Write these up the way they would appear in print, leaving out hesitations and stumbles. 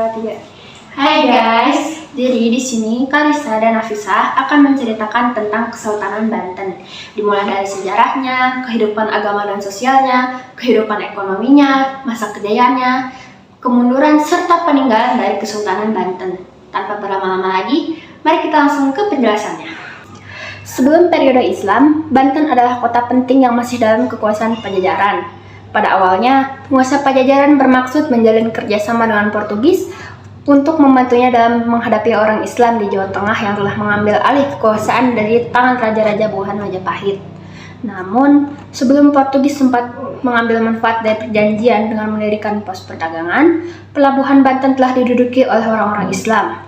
Tiga. Hai guys, jadi di sini Karissa dan Nafisa akan menceritakan tentang Kesultanan Banten, dimulai dari sejarahnya, kehidupan agama dan sosialnya, kehidupan ekonominya, masa kejayaannya, kemunduran serta peninggalan dari Kesultanan Banten. Tanpa berlama-lama lagi, mari kita langsung ke penjelasannya. Sebelum periode Islam, Banten adalah kota penting yang masih dalam kekuasaan Pajajaran. Pada awalnya, penguasa Pajajaran bermaksud menjalin kerjasama dengan Portugis untuk membantunya dalam menghadapi orang Islam di Jawa Tengah yang telah mengambil alih kekuasaan dari tangan Raja-Raja Buhan Majapahit. Namun, sebelum Portugis sempat mengambil manfaat dari perjanjian dengan mendirikan pos perdagangan, pelabuhan Banten telah diduduki oleh orang-orang Islam.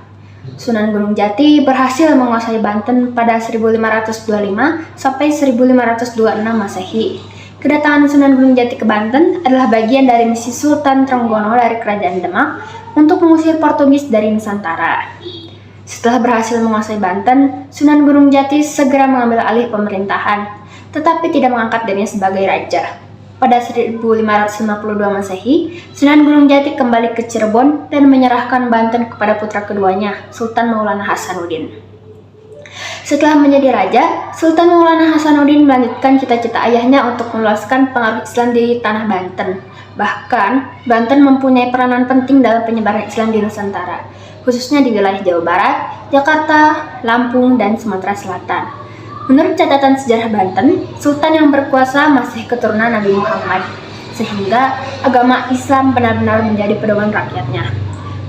Sunan Gunung Jati berhasil menguasai Banten pada 1525 sampai 1526 Masehi. Kedatangan Sunan Gunung Jati ke Banten adalah bagian dari misi Sultan Trenggono dari Kerajaan Demak untuk mengusir Portugis dari Nusantara. Setelah berhasil menguasai Banten, Sunan Gunung Jati segera mengambil alih pemerintahan, tetapi tidak mengangkat dirinya sebagai raja. Pada 1552 Masehi, Sunan Gunung Jati kembali ke Cirebon dan menyerahkan Banten kepada putra keduanya, Sultan Maulana Hasanuddin. Setelah menjadi raja, Sultan Maulana Hasanuddin melanjutkan cita-cita ayahnya untuk meluaskan pengaruh Islam di tanah Banten. Bahkan, Banten mempunyai peranan penting dalam penyebaran Islam di Nusantara, khususnya di wilayah Jawa Barat, Jakarta, Lampung, dan Sumatera Selatan. Menurut catatan sejarah Banten, Sultan yang berkuasa masih keturunan Nabi Muhammad, sehingga agama Islam benar-benar menjadi pedoman rakyatnya.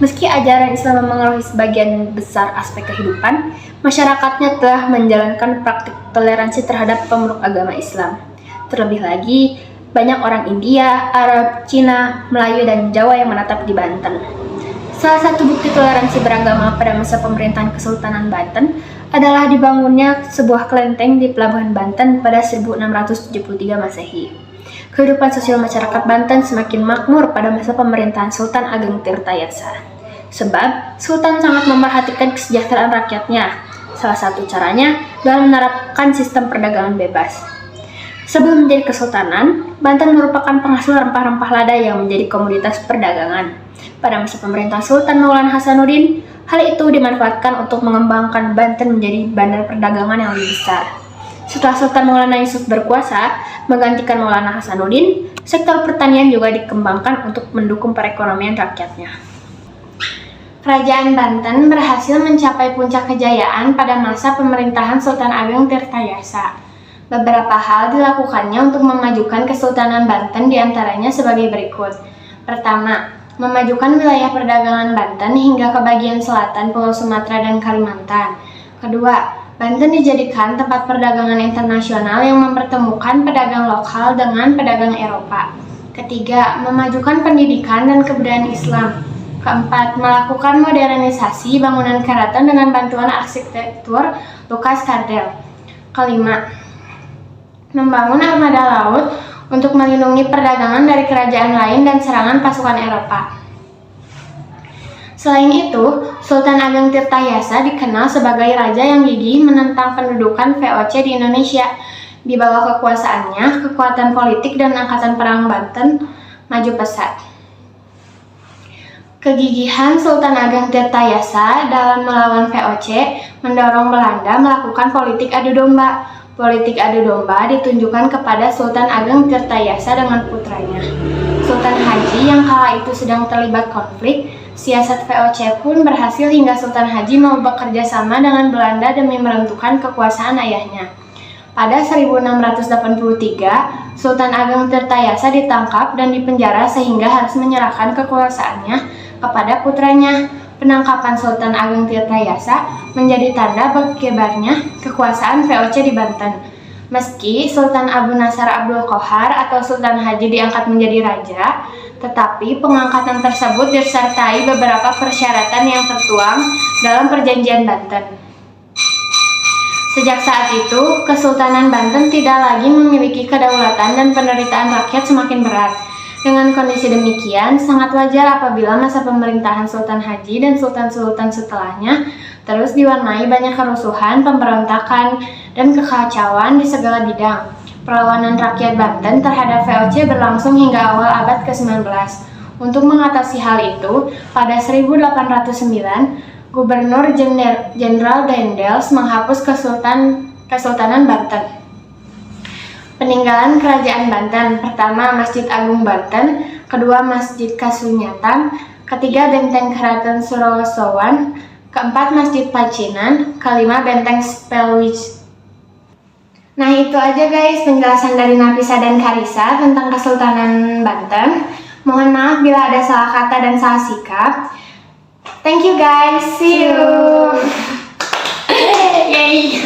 Meski ajaran Islam memengaruhi sebagian besar aspek kehidupan, masyarakatnya telah menjalankan praktik toleransi terhadap pemeluk agama Islam. Terlebih lagi, banyak orang India, Arab, Cina, Melayu, dan Jawa yang menetap di Banten. Salah satu bukti toleransi beragama pada masa pemerintahan Kesultanan Banten adalah dibangunnya sebuah kelenteng di Pelabuhan Banten pada 1673 Masehi. Kehidupan sosial masyarakat Banten semakin makmur pada masa pemerintahan Sultan Ageng Tirtayasa. Sebab, Sultan sangat memperhatikan kesejahteraan rakyatnya. Salah satu caranya dalam menerapkan sistem perdagangan bebas. Sebelum menjadi kesultanan, Banten merupakan penghasil rempah-rempah lada yang menjadi komoditas perdagangan. Pada masa pemerintahan Sultan Maulana Hasanuddin, hal itu dimanfaatkan untuk mengembangkan Banten menjadi bandar perdagangan yang lebih besar. Setelah Sultan Maulana Yusuf berkuasa, menggantikan Maulana Hasanuddin, sektor pertanian juga dikembangkan untuk mendukung perekonomian rakyatnya. Kerajaan Banten berhasil mencapai puncak kejayaan pada masa pemerintahan Sultan Ageng Tirtayasa. Beberapa hal dilakukannya untuk memajukan Kesultanan Banten diantaranya sebagai berikut. Pertama, memajukan wilayah perdagangan Banten hingga ke bagian selatan Pulau Sumatera dan Kalimantan. Kedua, Banten dijadikan tempat perdagangan internasional yang mempertemukan pedagang lokal dengan pedagang Eropa. Ketiga, memajukan pendidikan dan kebudayaan Islam. Keempat, melakukan modernisasi bangunan keraton dengan bantuan arsitektur Lukas Kardel. Kelima, membangun armada laut untuk melindungi perdagangan dari kerajaan lain dan serangan pasukan Eropa. Selain itu, Sultan Ageng Tirtayasa dikenal sebagai raja yang gigih menentang pendudukan VOC di Indonesia. Di bawah kekuasaannya, kekuatan politik dan angkatan perang Banten maju pesat. Kegigihan Sultan Ageng Tirtayasa dalam melawan VOC mendorong Belanda melakukan politik adu domba. Politik adu domba ditunjukkan kepada Sultan Ageng Tirtayasa dengan putranya, Sultan Haji, yang kala itu sedang terlibat konflik. Siasat VOC pun berhasil hingga Sultan Haji mau bekerja sama dengan Belanda demi menentukan kekuasaan ayahnya. Pada 1683, Sultan Ageng Tirtayasa ditangkap dan dipenjara sehingga harus menyerahkan kekuasaannya kepada putranya. Penangkapan Sultan Ageng Tirtayasa menjadi tanda berkibarnya kekuasaan VOC di Banten. Meski Sultan Abu Nasar Abdul Qohar atau Sultan Haji diangkat menjadi raja, tetapi pengangkatan tersebut disertai beberapa persyaratan yang tertuang dalam Perjanjian Banten. Sejak saat itu, Kesultanan Banten tidak lagi memiliki kedaulatan dan penderitaan rakyat semakin berat. Dengan kondisi demikian, sangat wajar apabila masa pemerintahan Sultan Haji dan sultan-sultan setelahnya terus diwarnai banyak kerusuhan, pemberontakan, dan kekacauan di segala bidang. Perlawanan rakyat Banten terhadap VOC berlangsung hingga awal abad ke-19. Untuk mengatasi hal itu, pada 1809, Gubernur Jenderal Daendels menghapus Kesultanan Banten. Peninggalan Kerajaan Banten: pertama, Masjid Agung Banten; kedua, Masjid Kasunyatan; ketiga, Benteng Keraton Surosowan; keempat, Masjid Pacinan; kelima, Benteng Spelwich. Nah, itu aja guys penjelasan dari Nafisa dan Karissa tentang Kesultanan Banten. Mohon maaf bila ada salah kata dan salah sikap. Thank you guys, see you. Yay.